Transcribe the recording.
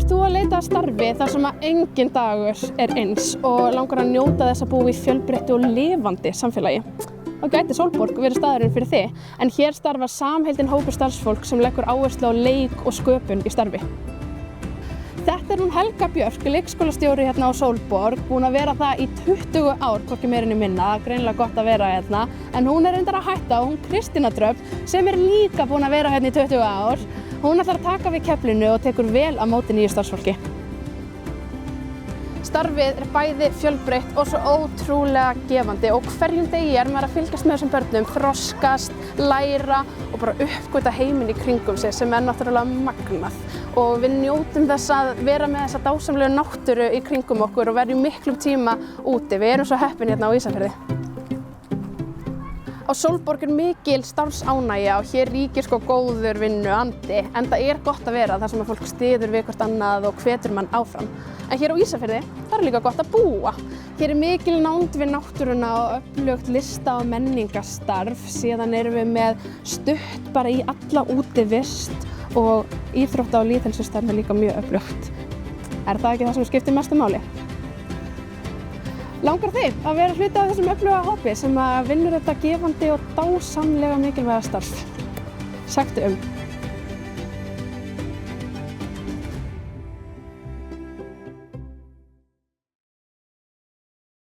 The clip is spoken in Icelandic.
Ert þú að leita að starfi þar sem að engin dagur eins og langar að njóta þess að búa í fjölbreyttu og lifandi samfélagi? Þá gæti Sólborg verið staðurinn fyrir þig, en hér starfar samheldinn hópur starfsfólk sem leggur áherslu á leik og sköpun í starfi. Þetta hún Helga Björk, leikskólastjóri hérna á Sólborg, búin að vera það í 20 ár, hvorki meira né minna, greinilega gott að vera hérna, en hún reyndar að hætta og hún Kristína Dröfn, sem líka búin að vera hérna í 20 ár, hún ætlar að taka við keflinu og tekur vel á móti nýju starfsfólki. Starfið bæði fjölbreytt og svo ótrúlega gefandi og hverjum degi maður að fylgjast með þessum börnum, þroskast, læra og bara uppgöta heiminn í kringum sig sem náttúrulega magnað. Og við njótum þess að vera með þessa dásamlegu náttúru í kringum okkur og verjum miklum tíma úti. Við erum svo heppin hérna á Ísafirði. Á Sólborg mikil starfsánægja og hér ríkir góður vinnuandi, en það gott að vera þar sem að fólk styður við hvort annað og hvetur mann áfram. En hér á Ísafirði, það líka gott að búa. Hér mikil nánd við náttúruna og öflugt lista- og menningarstarf. Síðan erum við með stutt bara í alla útivist og íþrótta- og lýðheilsustarf líka mjög öflugt. Er það ekki það sem skiptir mestu máli? Langar þig að vera hluti af þessum öfluga hópi sem vinnur þetta gefandi og dásamlega mikilvæga starf? Sagtu